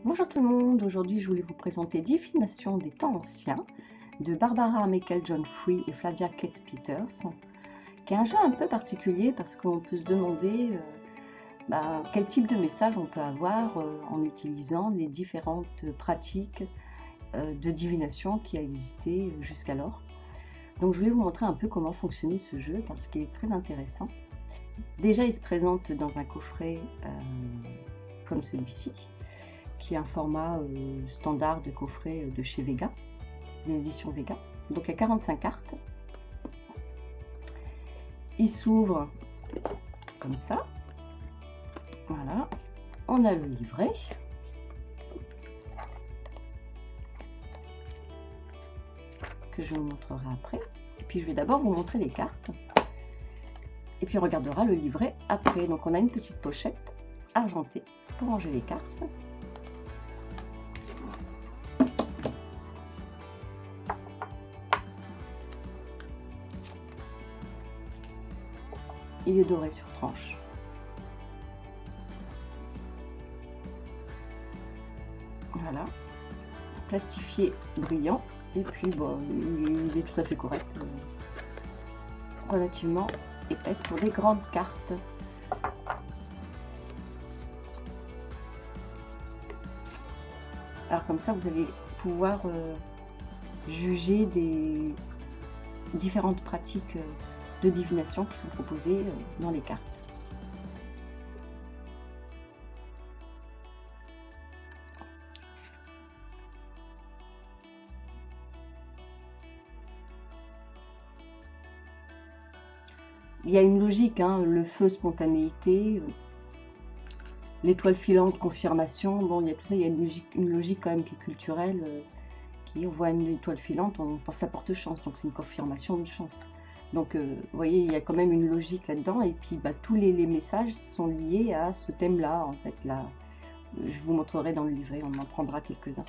Bonjour tout le monde, aujourd'hui je voulais vous présenter Divination des temps anciens de Barbara Michael John Free et Flavia Keats Peters, qui est un jeu un peu particulier parce qu'on peut se demander quel type de message on peut avoir en utilisant les différentes pratiques de divination qui a existé jusqu'alors. Donc je voulais vous montrer un peu comment fonctionnait ce jeu parce qu'il est très intéressant. Déjà il se présente dans un coffret comme celui-ci, qui est un format standard de coffret de chez Vega, des éditions Vega. Donc il y a 45 cartes. Il s'ouvre comme ça. Voilà. On a le livret. Que je vous montrerai après. Et puis je vais d'abord vous montrer les cartes. Et puis on regardera le livret après. Donc on a une petite pochette argentée pour ranger les cartes. Il est doré sur tranche. Voilà. Plastifié brillant. Et puis bon, il est tout à fait correct. Relativement épaisse pour des grandes cartes. Alors comme ça, vous allez pouvoir juger des différentes pratiques de divination qui sont proposées dans les cartes. Il y a une logique, hein, le feu, spontanéité, l'étoile filante, confirmation. Bon, il y a tout ça, il y a une logique quand même qui est culturelle, qui on voit une étoile filante, on pense que ça porte chance, donc c'est une confirmation d'une chance. Donc, vous voyez, il y a quand même une logique là-dedans, et puis tous les messages sont liés à ce thème-là, en fait. Là, je vous montrerai dans le livret, on en prendra quelques-uns.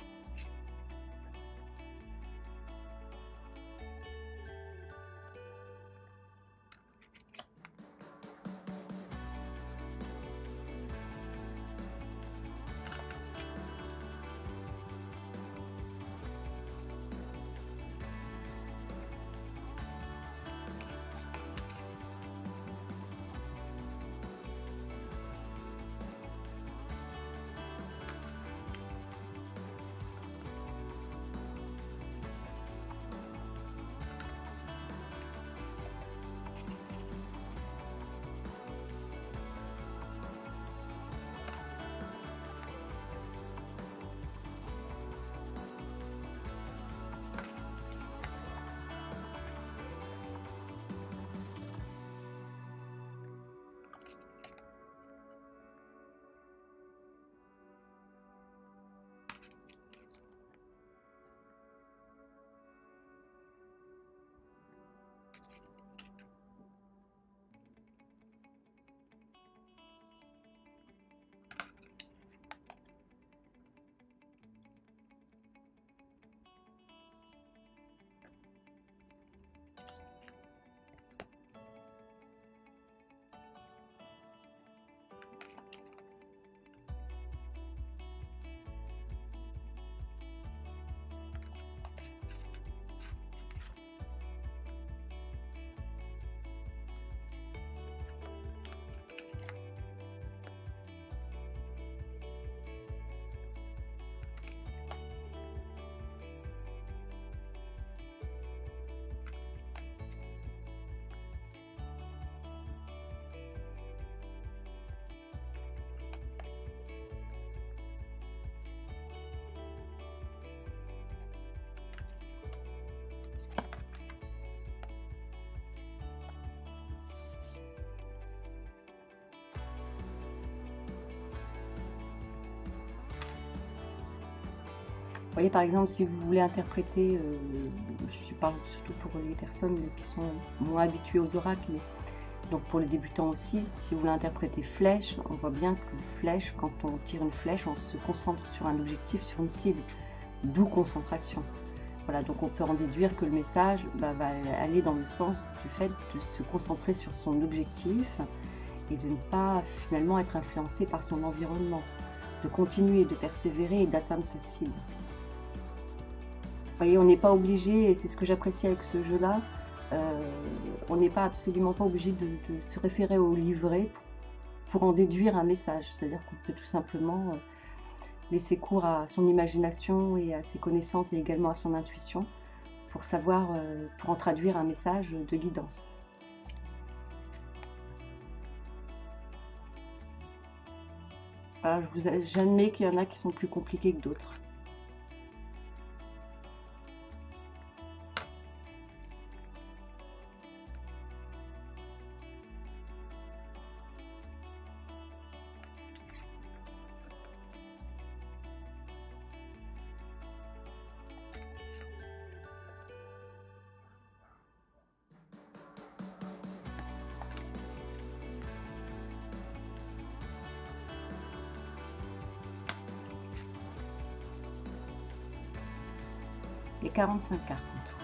Vous voyez, par exemple, si vous voulez interpréter, je parle surtout pour les personnes qui sont moins habituées aux oracles, mais donc pour les débutants aussi, si vous voulez interpréter flèche, on voit bien que flèche, quand on tire une flèche, on se concentre sur un objectif, sur une cible, d'où concentration. Voilà, donc on peut en déduire que le message va aller dans le sens du fait de se concentrer sur son objectif et de ne pas finalement être influencé par son environnement. de continuer, de persévérer et d'atteindre sa cible. Vous voyez, on n'est pas obligé, et c'est ce que j'apprécie avec ce jeu-là, on n'est pas absolument pas obligé de se référer au livret pour en déduire un message. C'est-à-dire qu'on peut tout simplement laisser cours à son imagination et à ses connaissances et également à son intuition pour savoir, pour en traduire un message de guidance. J'admets qu'il y en a qui sont plus compliqués que d'autres. Les 45 cartes en tout.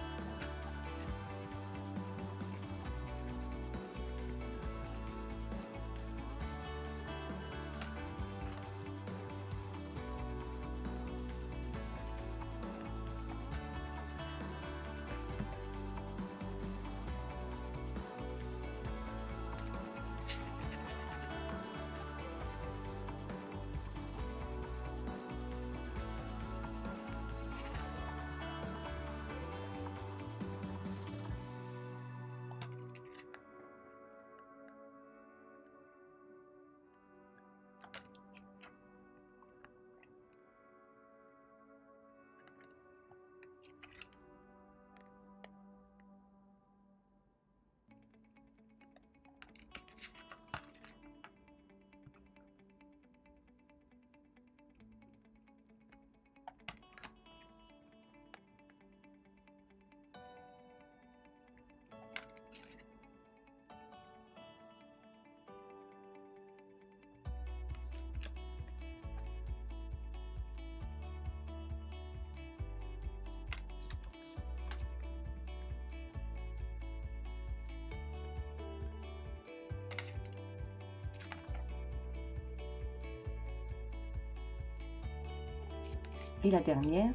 Et la dernière,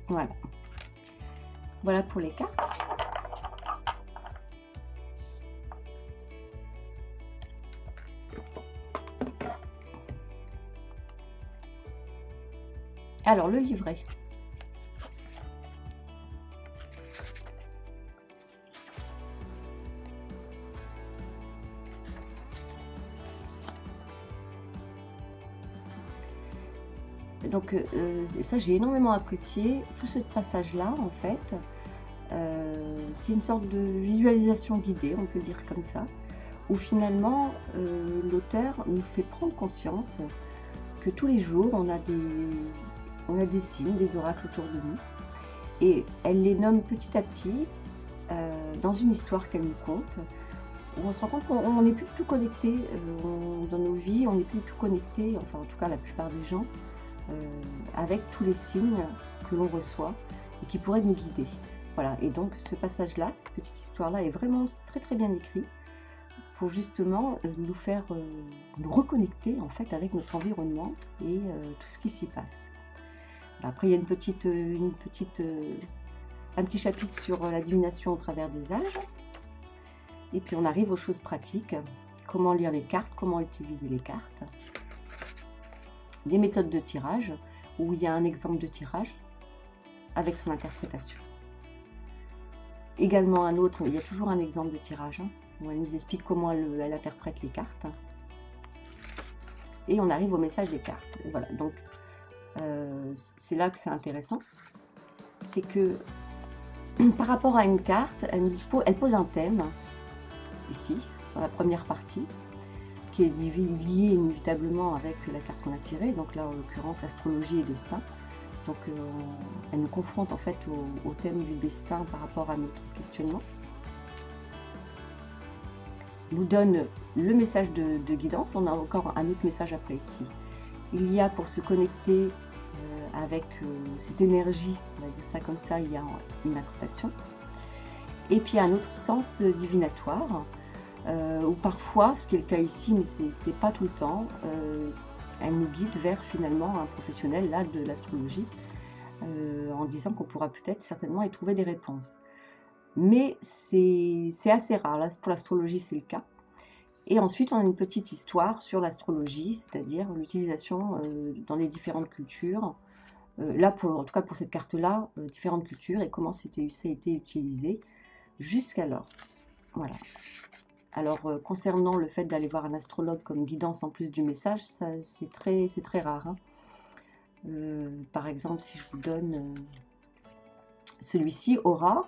voilà. Voilà pour les cartes. Alors, le livret. Donc ça, j'ai énormément apprécié tout ce passage-là, en fait. C'est une sorte de visualisation guidée, on peut dire comme ça, où finalement l'auteur nous fait prendre conscience que tous les jours on a des signes, des oracles autour de nous, et elle les nomme petit à petit dans une histoire qu'elle nous conte, où on se rend compte qu'on n'est plus du tout connecté dans nos vies, on n'est plus du tout connecté, enfin en tout cas la plupart des gens, avec tous les signes que l'on reçoit et qui pourraient nous guider. Voilà, et donc ce passage-là, cette petite histoire-là est vraiment très très bien écrit pour justement nous faire nous reconnecter en fait avec notre environnement et tout ce qui s'y passe. Après, il y a un petit chapitre sur la divination au travers des âges. Et puis on arrive aux choses pratiques, comment lire les cartes, comment utiliser les cartes. Des méthodes de tirage, où il y a un exemple de tirage avec son interprétation. Également un autre, il y a toujours un exemple de tirage, où elle nous explique comment elle interprète les cartes. Et on arrive au message des cartes. Et voilà, donc c'est là que c'est intéressant. C'est que par rapport à une carte, elle pose un thème, ici, sur la première partie, qui est lié inévitablement avec la carte qu'on a tirée, donc là en l'occurrence astrologie et destin. Donc elle nous confronte en fait au thème du destin par rapport à notre questionnement. Nous donne le message de guidance. On a encore un autre message après ici. Il y a pour se connecter avec cette énergie, on va dire ça comme ça, il y a une incantation. Et puis un autre sens divinatoire ou parfois, ce qui est le cas ici, mais c'est pas tout le temps, elle nous guide vers finalement un professionnel là de l'astrologie, en disant qu'on pourra peut-être certainement y trouver des réponses. Mais c'est assez rare, là pour l'astrologie c'est le cas. Et ensuite on a une petite histoire sur l'astrologie, c'est-à-dire l'utilisation dans les différentes cultures, là en tout cas pour cette carte-là, différentes cultures et comment ça a été utilisé jusqu'alors. Voilà. Alors, concernant le fait d'aller voir un astrologue comme guidance en plus du message, c'est très rare. Hein. Par exemple, si je vous donne celui-ci, Aura,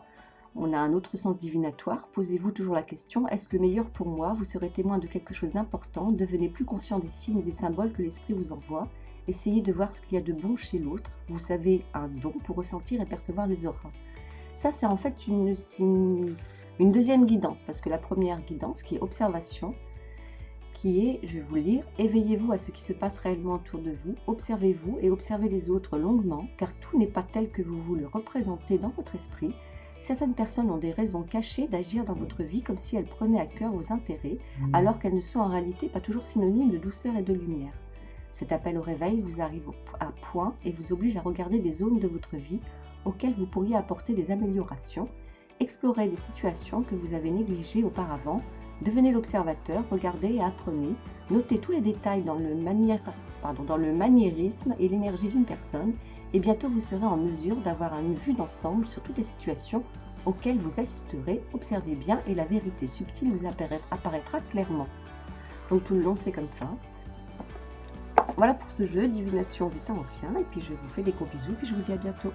on a un autre sens divinatoire. Posez-vous toujours la question, est-ce le meilleur pour moi? Vous serez témoin de quelque chose d'important. Devenez plus conscient des signes et des symboles que l'esprit vous envoie. Essayez de voir ce qu'il y a de bon chez l'autre. Vous savez un don pour ressentir et percevoir les auras. Ça, c'est en fait une deuxième guidance, parce que la première guidance, qui est observation, qui est, je vais vous le lire, éveillez-vous à ce qui se passe réellement autour de vous, observez-vous et observez les autres longuement, car tout n'est pas tel que vous vous le représentez dans votre esprit. Certaines personnes ont des raisons cachées d'agir dans votre vie comme si elles prenaient à cœur vos intérêts, alors qu'elles ne sont en réalité pas toujours synonymes de douceur et de lumière. Cet appel au réveil vous arrive à point et vous oblige à regarder des zones de votre vie auxquelles vous pourriez apporter des améliorations. Explorez des situations que vous avez négligées auparavant, devenez l'observateur, regardez et apprenez, notez tous les détails dans le maniérisme et l'énergie d'une personne, et bientôt vous serez en mesure d'avoir une vue d'ensemble sur toutes les situations auxquelles vous assisterez. Observez bien et la vérité subtile vous apparaîtra clairement. Donc tout le long c'est comme ça. Voilà pour ce jeu, divination du temps ancien, et puis je vous fais des gros bisous, puis je vous dis à bientôt.